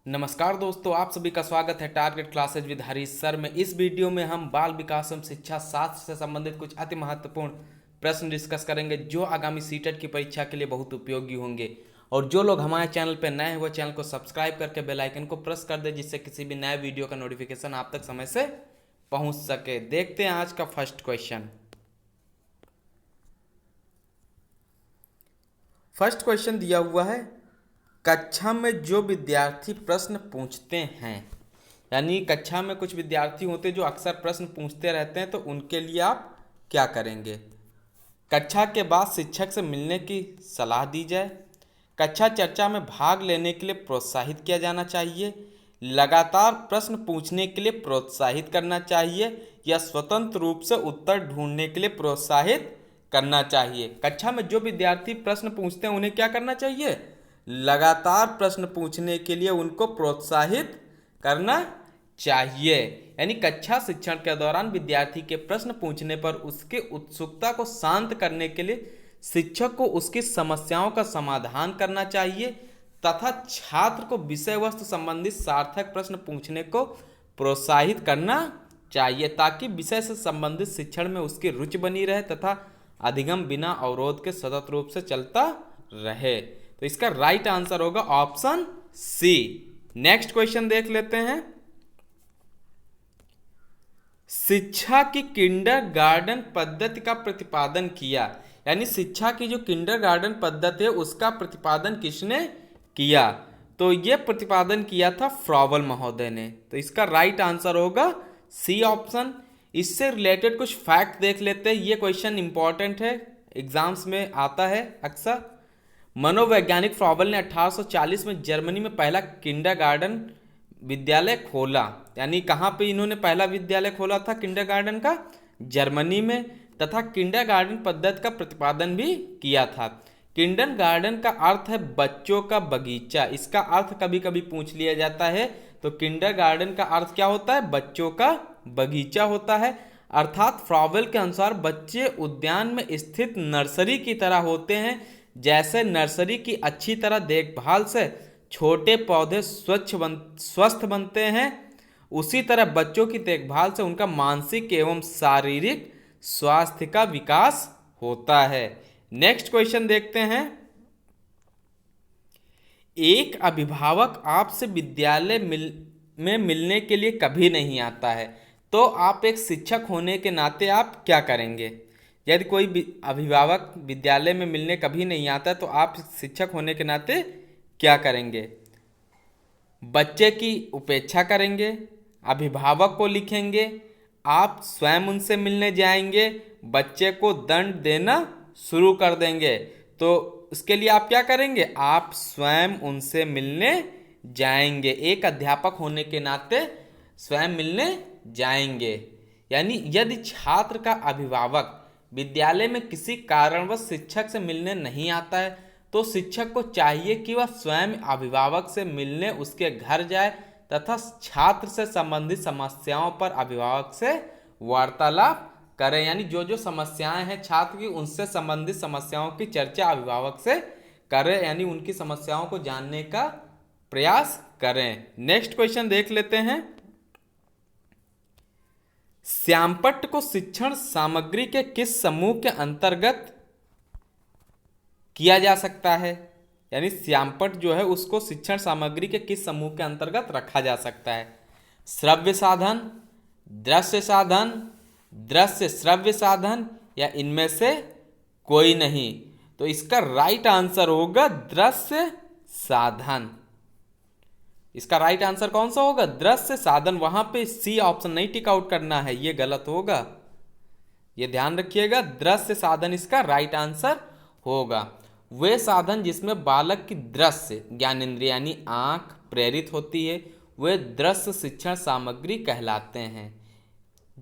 नमस्कार दोस्तों, आप सभी का स्वागत है target classes with Harish sir में। इस वीडियो में हम बाल विकास एवं शिक्षा शास्त्र से संबंधित कुछ अति महत्वपूर्ण प्रश्न डिस्कस करेंगे जो आगामी सीटेट की परीक्षा के लिए बहुत उपयोगी होंगे। और जो लोग हमारे चैनल पर नए हैं वो चैनल को सब्सक्राइब करके बेल आइकन को प्रेस कर दे, जिससे किसी भी नए वीडियो का नोटिफिकेशन आप तक समय से पहुंच सके। देखते हैं आज का फर्स्ट क्वेश्चन। फर्स्ट क्वेश्चन दिया हुआ है, कक्षा में जो विद्यार्थी प्रश्न पूछते हैं, यानी कक्षा में कुछ विद्यार्थी होते हैं जो अक्सर प्रश्न पूछते रहते हैं, तो उनके लिए आप क्या करेंगे। कक्षा के बाद शिक्षक से मिलने की सलाह दी जाए, कक्षा चर्चा में भाग लेने के लिए प्रोत्साहित किया जाना चाहिए, लगातार प्रश्न पूछने के लिए प्रोत्साहित करना चाहिए, या स्वतंत्र रूप से उत्तर ढूंढने के लिए प्रोत्साहित करना चाहिए। कक्षा में जो विद्यार्थी प्रश्न पूछते हैं उन्हें क्या करना चाहिए, लगातार प्रश्न पूछने के लिए उनको प्रोत्साहित करना चाहिए। यानी कक्षा शिक्षण के दौरान विद्यार्थी के प्रश्न पूछने पर उसकी उत्सुकता को शांत करने के लिए शिक्षक को उसकी समस्याओं का समाधान करना चाहिए तथा छात्र को विषय वस्तु संबंधित सार्थक प्रश्न पूछने को प्रोत्साहित करना चाहिए, ताकि विषय से संबंधित शिक्षण में उसकी रुचि बनी रहे तथा अधिगम बिना अवरोध के सतत रूप से चलता रहे। तो इसका राइट आंसर होगा ऑप्शन सी। नेक्स्ट क्वेश्चन देख लेते हैं। शिक्षा की किंडरगार्टन पद्धति का प्रतिपादन किया, यानी शिक्षा की जो किंडरगार्टन पद्धति है उसका प्रतिपादन किसने किया, तो यह प्रतिपादन किया था फ्रॉवेल महोदय ने। तो इसका राइट आंसर होगा सी ऑप्शन। इससे रिलेटेड कुछ फैक्ट देख लेते हैं, ये क्वेश्चन इंपॉर्टेंट है, एग्जाम्स में आता है अक्सर। मनोवैज्ञानिक फ्रॉवेल ने 1840 में जर्मनी में पहला किंडरगार्टन विद्यालय खोला, यानी कहाँ पे इन्होंने पहला विद्यालय खोला था किंडरगार्टन का, जर्मनी में, तथा किंडरगार्टन पद्धति का प्रतिपादन भी किया था। किंडरगार्टन का अर्थ है बच्चों का बगीचा, इसका अर्थ कभी कभी पूछ लिया जाता है। तो किंडरगार्टन का अर्थ क्या होता है, बच्चों का बगीचा होता है। अर्थात फ्रॉवेल के अनुसार बच्चे उद्यान में स्थित नर्सरी की तरह होते हैं। जैसे नर्सरी की अच्छी तरह देखभाल से छोटे पौधे स्वस्थ बनते हैं, उसी तरह बच्चों की देखभाल से उनका मानसिक एवं शारीरिक स्वास्थ्य का विकास होता है। नेक्स्ट क्वेश्चन देखते हैं। एक अभिभावक आपसे विद्यालय में मिलने के लिए कभी नहीं आता है, तो आप एक शिक्षक होने के नाते आप क्या करेंगे। यदि कोई अभिभावक विद्यालय में मिलने कभी नहीं आता तो आप शिक्षक होने के नाते क्या करेंगे। बच्चे की उपेक्षा करेंगे, अभिभावक को लिखेंगे, आप स्वयं उनसे मिलने जाएंगे, बच्चे को दंड देना शुरू कर देंगे। तो उसके लिए आप क्या करेंगे, आप स्वयं उनसे मिलने जाएंगे। एक अध्यापक होने के नाते स्वयं मिलने जाएंगे। यानी यदि छात्र का अभिभावक विद्यालय में किसी कारणवश शिक्षक से मिलने नहीं आता है तो शिक्षक को चाहिए कि वह स्वयं अभिभावक से मिलने उसके घर जाए तथा छात्र से संबंधित समस्याओं पर अभिभावक से वार्तालाप करें। यानी जो जो समस्याएं हैं छात्र की, उनसे संबंधित समस्याओं की चर्चा अभिभावक से करें, यानी उनकी समस्याओं को जानने का प्रयास करें। नेक्स्ट क्वेश्चन देख लेते हैं। श्यामपट्ट को शिक्षण सामग्री के किस समूह के अंतर्गत किया जा सकता है, यानी श्यामपट्ट जो है उसको शिक्षण सामग्री के किस समूह के अंतर्गत रखा जा सकता है। श्रव्य साधन, दृश्य साधन, दृश्य श्रव्य साधन, या इनमें से कोई नहीं। तो इसका राइट आंसर होगा दृश्य साधन। इसका राइट आंसर कौन सा होगा, दृश्य साधन। वहां पे सी ऑप्शन नहीं टिक आउट करना है, ये गलत होगा, ये ध्यान रखिएगा। दृश्य साधन इसका राइट आंसर होगा। वे साधन जिसमें बालक की दृश्य ज्ञानेंद्रिय यानी आंख प्रेरित होती है वे दृश्य शिक्षण सामग्री कहलाते हैं।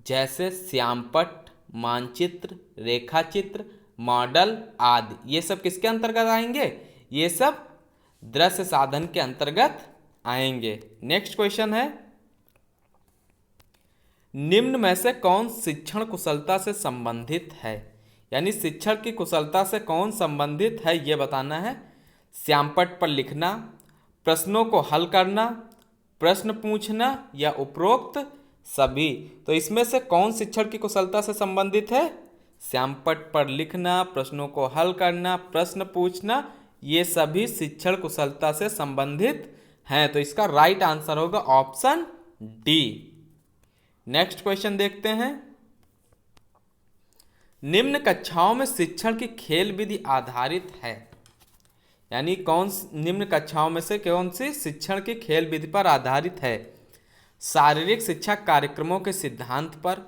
जैसे श्यामपट्ट, मानचित्र, रेखाचित्र, मॉडल आदि, ये सब किसके अंतर्गत आएंगे, ये सब दृश्य साधन के अंतर्गत आएंगे। नेक्स्ट क्वेश्चन है, निम्न में से कौन शिक्षण कुशलता से संबंधित है, यानी शिक्षण की कुशलता से कौन संबंधित है ये बताना है। श्यामपट्ट पर लिखना, प्रश्नों को हल करना, प्रश्न पूछना या उपरोक्त सभी। तो इसमें से कौन शिक्षण की कुशलता से संबंधित है? श्यामपट्ट पर लिखना, प्रश्नों को हल करना, प्रश्न पूछना, ये सभी शिक्षण कुशलता से संबंधित हैं। तो इसका राइट आंसर होगा ऑप्शन डी। नेक्स्ट क्वेश्चन देखते हैं। निम्न कक्षाओं में शिक्षण की खेल विधि आधारित है, यानी निम्न कक्षाओं में से कौन सी शिक्षण की खेल विधि पर आधारित है? शारीरिक शिक्षा कार्यक्रमों के सिद्धांत पर,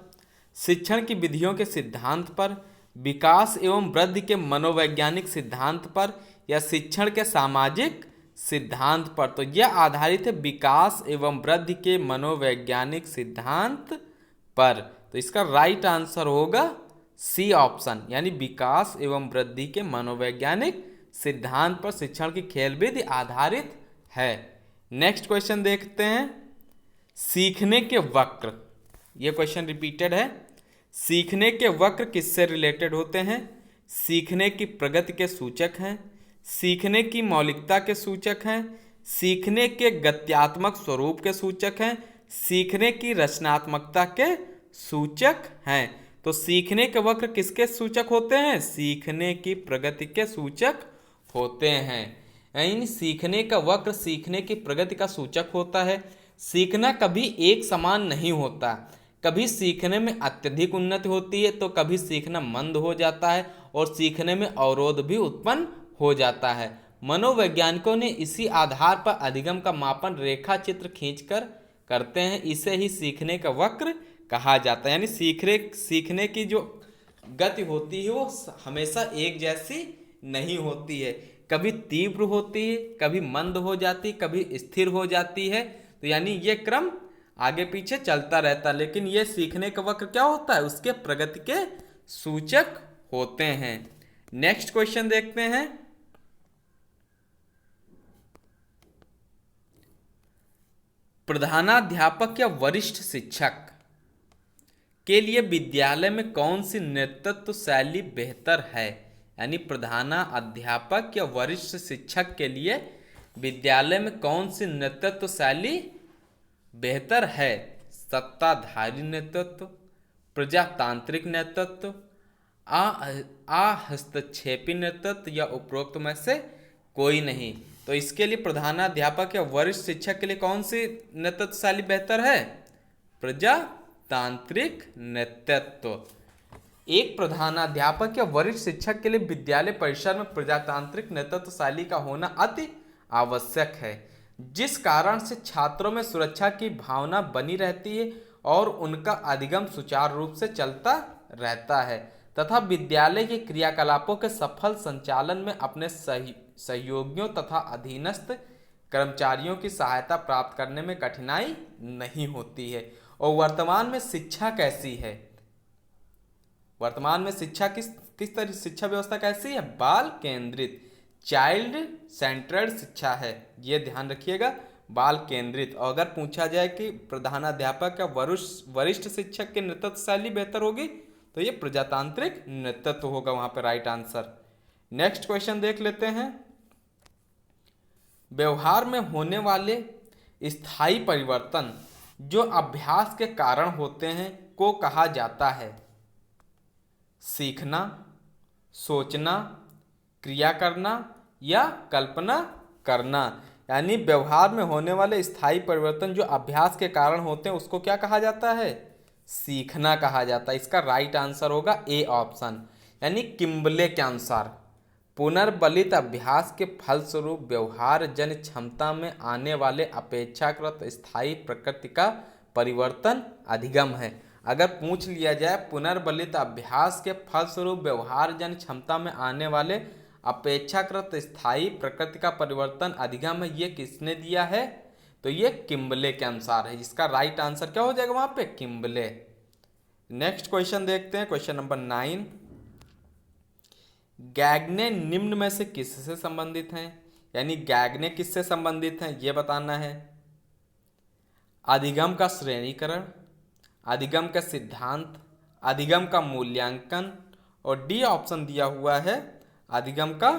शिक्षण की विधियों के सिद्धांत पर, विकास एवं वृद्धि के मनोवैज्ञानिक सिद्धांत पर, या शिक्षण के सामाजिक सिद्धांत पर। तो यह आधारित है विकास एवं वृद्धि के मनोवैज्ञानिक सिद्धांत पर। तो इसका राइट आंसर होगा सी ऑप्शन, यानी विकास एवं वृद्धि के मनोवैज्ञानिक सिद्धांत पर शिक्षण की खेल विधि आधारित है। नेक्स्ट क्वेश्चन देखते हैं। सीखने के वक्र, ये क्वेश्चन रिपीटेड है। सीखने के वक्र किससे रिलेटेड होते हैं? सीखने की प्रगति के सूचक हैं, सीखने की मौलिकता के सूचक हैं, सीखने के गत्यात्मक स्वरूप के सूचक हैं, सीखने की रचनात्मकता के सूचक हैं। तो सीखने के वक्र किसके सूचक होते हैं? सीखने की प्रगति के सूचक होते हैं। यानी सीखने का वक्र सीखने की प्रगति का सूचक होता है। सीखना कभी एक समान नहीं होता, कभी सीखने में अत्यधिक उन्नति होती है तो कभी सीखना मंद हो जाता है और सीखने में अवरोध भी उत्पन्न हो जाता है। मनोवैज्ञानिकों ने इसी आधार पर अधिगम का मापन रेखा चित्र खींचकर करते हैं, इसे ही सीखने का वक्र कहा जाता है। यानी सीखने की जो गति होती है वो हमेशा एक जैसी नहीं होती है, कभी तीव्र होती है, कभी मंद हो जाती है, कभी स्थिर हो जाती है। तो यानी ये क्रम आगे पीछे चलता रहता है, लेकिन ये सीखने का वक्र क्या होता है? उसके प्रगति के सूचक होते हैं। नेक्स्ट क्वेश्चन देखते हैं। प्रधानाध्यापक या वरिष्ठ शिक्षक के लिए विद्यालय में कौन सी नेतृत्व शैली बेहतर है? यानी प्रधानाध्यापक या वरिष्ठ शिक्षक के लिए विद्यालय में कौन सी नेतृत्व शैली बेहतर है? सत्ताधारी नेतृत्व, प्रजातांत्रिक नेतृत्व, हस्तक्षेपी नेतृत्व, या उपरोक्त में से कोई नहीं। तो इसके लिए प्रधानाध्यापक या वरिष्ठ शिक्षक के लिए कौन सी नेतृत्व शैली बेहतर है? प्रजातांत्रिक नेतृत्व। एक प्रधानाध्यापक या वरिष्ठ शिक्षक के लिए विद्यालय परिसर में प्रजातांत्रिक नेतृत्व शैली का होना अति आवश्यक है, जिस कारण से छात्रों में सुरक्षा की भावना बनी रहती है और उनका अधिगम सुचारू रूप से चलता रहता है तथा विद्यालय के क्रियाकलापों के सफल संचालन में अपने सहयोगियों तथा अधीनस्थ कर्मचारियों की सहायता प्राप्त करने में कठिनाई नहीं होती है। और वर्तमान में शिक्षा कैसी है? वर्तमान में शिक्षा किस तरह शिक्षा व्यवस्था कैसी है? बाल केंद्रित, चाइल्ड सेंटर्ड शिक्षा है, ये ध्यान रखिएगा, बाल केंद्रित। और अगर पूछा जाए कि प्रधानाध्यापक या वरिष्ठ शिक्षक की नेतृत्व शैली बेहतर होगी तो ये प्रजातांत्रिक नेतृत्व होगा वहां पर राइट आंसर। नेक्स्ट क्वेश्चन देख लेते हैं। व्यवहार में होने वाले स्थायी परिवर्तन जो अभ्यास के कारण होते हैं को कहा जाता है? सीखना, सोचना, क्रिया करना, या कल्पना करना। यानी व्यवहार में होने वाले स्थायी परिवर्तन जो अभ्यास के कारण होते हैं उसको क्या कहा जाता है? सीखना कहा जाता है। इसका राइट आंसर होगा ए ऑप्शन। यानी किम्बले के अनुसार पुनर्बलित अभ्यास के फलस्वरूप व्यवहार जन क्षमता में आने वाले अपेक्षाकृत स्थायी प्रकृति का परिवर्तन अधिगम है। अगर पूछ लिया जाए पुनर्बलित अभ्यास के फलस्वरूप व्यवहार जन क्षमता में आने वाले अपेक्षाकृत स्थायी प्रकृति का परिवर्तन अधिगम है, ये किसने दिया है? तो ये किम्बले के अनुसार है। इसका राइट आंसर क्या हो जाएगा वहां पे? किम्बले। नेक्स्ट क्वेश्चन देखते हैं, क्वेश्चन नंबर 9। गैगने निम्न में से किससे संबंधित हैं? यानी गैगने किससे संबंधित हैं ये बताना है। अधिगम का श्रेणीकरण, अधिगम का सिद्धांत, अधिगम का मूल्यांकन, और डी ऑप्शन दिया हुआ है अधिगम का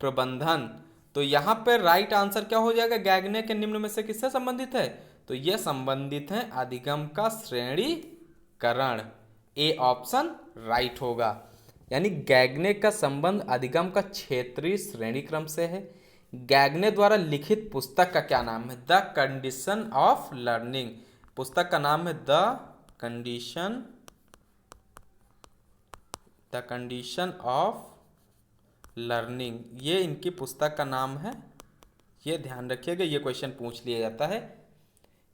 प्रबंधन। तो यहाँ पर राइट आंसर क्या हो जाएगा? गैगने के निम्न में से किससे संबंधित है? तो ये संबंधित है अधिगम का श्रेणीकरण। ए ऑप्शन राइट होगा। यानी गैगने का संबंध अधिगम का क्षेत्रीय श्रेणी क्रम से है। गैगने द्वारा लिखित पुस्तक का क्या नाम है? The condition of learning. पुस्तक का नाम है द कंडीशन ऑफ लर्निंग। ये इनकी पुस्तक का नाम है, ये ध्यान रखिएगा, ये क्वेश्चन पूछ लिया जाता है।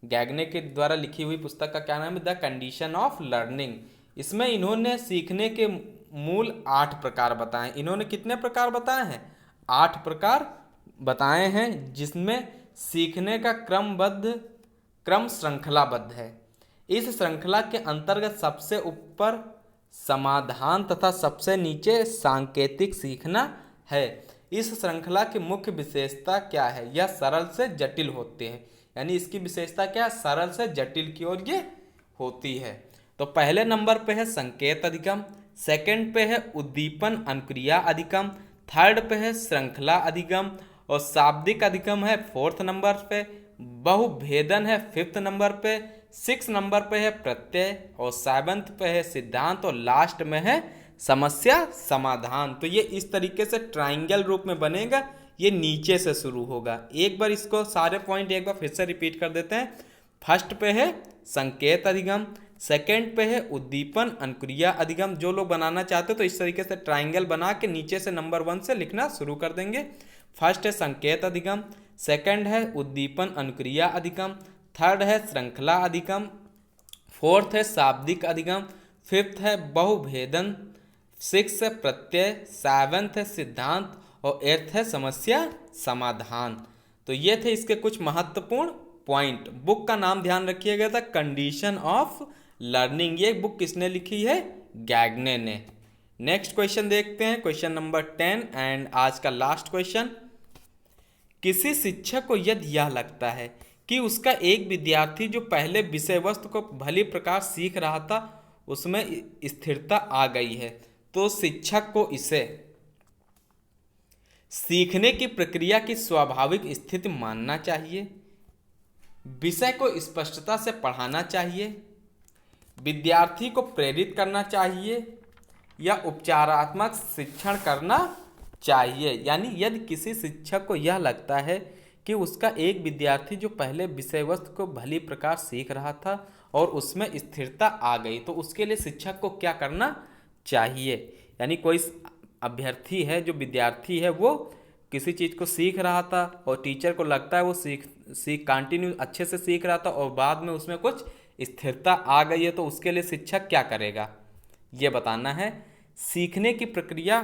गैगने के द्वारा लिखी हुई पुस्तक का क्या नाम है? The condition of learning. इसमें इन्होंने सीखने के मूल 8 प्रकार बताए। इन्होंने कितने प्रकार बताए हैं? 8 प्रकार बताए हैं, जिसमें सीखने का क्रम श्रृंखलाबद्ध है। इस श्रृंखला के अंतर्गत सबसे ऊपर समाधान तथा सबसे नीचे सांकेतिक सीखना है। इस श्रृंखला की मुख्य विशेषता क्या है? यह सरल से जटिल होते हैं। यानी इसकी विशेषता क्या है? सरल से जटिल की ओर ये होती है। तो पहले नंबर पे है संकेत अधिगम, सेकंड पे है उद्दीपन अनुक्रिया अधिगम, थर्ड पे है श्रृंखला अधिगम, और शाब्दिक अधिगम है 4th नंबर पे, बहुभेदन है 5th नंबर पे, 6 नंबर पे है प्रत्यय, और 7th पे है सिद्धांत, और लास्ट में है समस्या समाधान। तो ये इस तरीके से ट्राइंगल रूप में बनेगा। ये नीचे से शुरू होगा। एक बार इसको सारे पॉइंट एक बार फिर से रिपीट कर देते हैं। फर्स्ट पे है संकेत अधिगम, सेकंड पे है उद्दीपन अनुक्रिया अधिगम। जो लोग बनाना चाहते हो तो इस तरीके से ट्राइंगल बना के नीचे से नंबर 1 से लिखना शुरू कर देंगे। फर्स्ट है संकेत अधिगम, सेकंड है उद्दीपन अनुक्रिया अधिगम, थर्ड है श्रृंखला अधिगम, 4th है शाब्दिक अधिगम, 5th है बहुभेदन, 6th है प्रत्यय, 7th है सिद्धांत, और 8th है समस्या समाधान। तो ये थे इसके कुछ महत्वपूर्ण पॉइंट। बुक का नाम ध्यान रखिएगा था कंडीशन ऑफ लर्निंग। ये बुक किसने लिखी है? गैगने ने। नेक्स्ट क्वेश्चन देखते हैं, क्वेश्चन नंबर 10 एंड आज का लास्ट क्वेश्चन। किसी शिक्षक को यदि यह लगता है कि उसका एक विद्यार्थी जो पहले विषय वस्तु को भली प्रकार सीख रहा था उसमें स्थिरता आ गई है, तो शिक्षक को इसे सीखने की प्रक्रिया की स्वाभाविक स्थिति मानना चाहिए, विषय को स्पष्टता से पढ़ाना चाहिए, विद्यार्थी को प्रेरित करना चाहिए, या उपचारात्मक शिक्षण करना चाहिए। यानी यदि किसी शिक्षक को यह लगता है कि उसका एक विद्यार्थी जो पहले विषय वस्तु को भली प्रकार सीख रहा था और उसमें स्थिरता आ गई, तो उसके लिए शिक्षक को क्या करना चाहिए? यानी कोई अभ्यर्थी है, जो विद्यार्थी है, वो किसी चीज़ को सीख रहा था और टीचर को लगता है वो सीख कंटिन्यू अच्छे से सीख रहा था और बाद में उसमें कुछ स्थिरता आ गई है, तो उसके लिए शिक्षक क्या करेगा? ये बताना है। सीखने की प्रक्रिया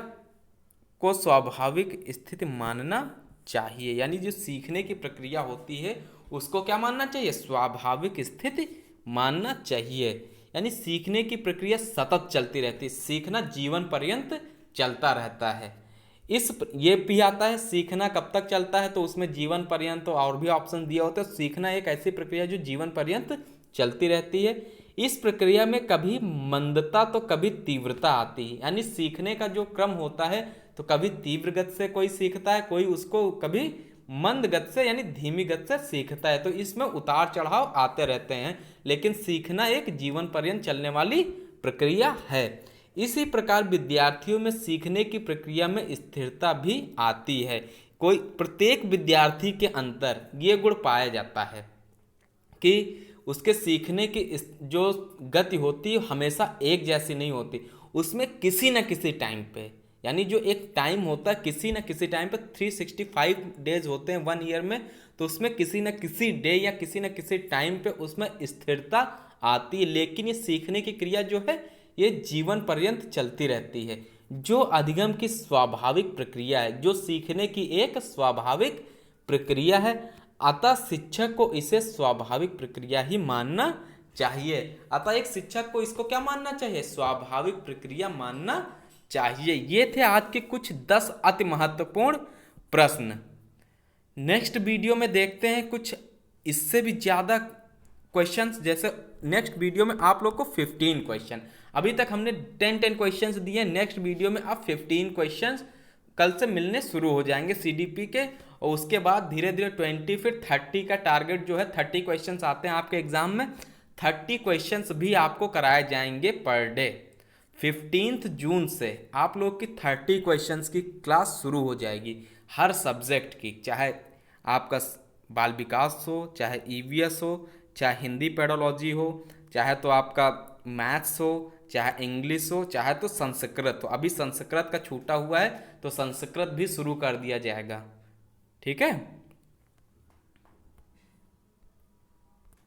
को स्वाभाविक स्थिति मानना चाहिए। यानी जो सीखने की प्रक्रिया होती है उसको क्या मानना चाहिए? स्वाभाविक स्थिति मानना चाहिए। यानी सीखने की प्रक्रिया सतत चलती रहती है, सीखना जीवन पर्यंत चलता रहता है। ये भी आता है सीखना कब तक चलता है, तो उसमें जीवन पर्यंत और भी ऑप्शन दिए होते हैं। सीखना एक ऐसी प्रक्रिया जो जीवन पर्यंत चलती रहती है। इस प्रक्रिया में कभी मंदता तो कभी तीव्रता आती है। यानी सीखने का जो क्रम होता है तो कभी तीव्र गति से कोई सीखता है, कोई उसको कभी मंद गति से यानी धीमी गति से सीखता है। तो इसमें उतार चढ़ाव आते रहते हैं, लेकिन सीखना एक जीवन पर्यंत चलने वाली प्रक्रिया है। इसी प्रकार विद्यार्थियों में सीखने की प्रक्रिया में स्थिरता भी आती है। कोई प्रत्येक विद्यार्थी के अंदर ये गुण पाया जाता है कि उसके सीखने की जो गति होती है हमेशा एक जैसी नहीं होती। उसमें किसी न किसी टाइम पे, यानी जो एक टाइम होता है, किसी न किसी टाइम पे 365 डेज होते हैं 1 ईयर में, तो उसमें किसी न किसी डे या किसी न किसी टाइम पे उसमें स्थिरता आती है। लेकिन ये सीखने की क्रिया जो है ये जीवन पर्यंत चलती रहती है, जो अधिगम की स्वाभाविक प्रक्रिया है, जो सीखने की एक स्वाभाविक प्रक्रिया है। अतः शिक्षक को इसे स्वाभाविक प्रक्रिया ही मानना चाहिए। अतः एक शिक्षक को इसको क्या मानना चाहिए? स्वाभाविक प्रक्रिया मानना चाहिए। ये थे आज के कुछ 10 अति महत्वपूर्ण प्रश्न। नेक्स्ट वीडियो में देखते हैं कुछ इससे भी ज़्यादा क्वेश्चंस। जैसे नेक्स्ट वीडियो में आप लोग को 15 क्वेश्चन, अभी तक हमने 10 क्वेश्चंस दिए। नेक्स्ट वीडियो में अब 15 क्वेश्चंस कल से मिलने शुरू हो जाएंगे CDP के, और उसके बाद धीरे धीरे 20 फिर 30 का टारगेट जो है, 30 क्वेश्चंस आते हैं आपके एग्जाम में, 30 क्वेश्चंस भी आपको कराए जाएंगे पर डे। 15 जून से आप लोग की 30 क्वेश्चंस की क्लास शुरू हो जाएगी हर सब्जेक्ट की, चाहे आपका बाल विकास हो, चाहे ईवीएस हो, चाहे हिंदी पेडोलॉजी हो, चाहे तो आपका मैथ्स हो, चाहे इंग्लिश हो, चाहे तो संस्कृत हो। अभी संस्कृत का छूटा हुआ है तो संस्कृत भी शुरू कर दिया जाएगा। ठीक है।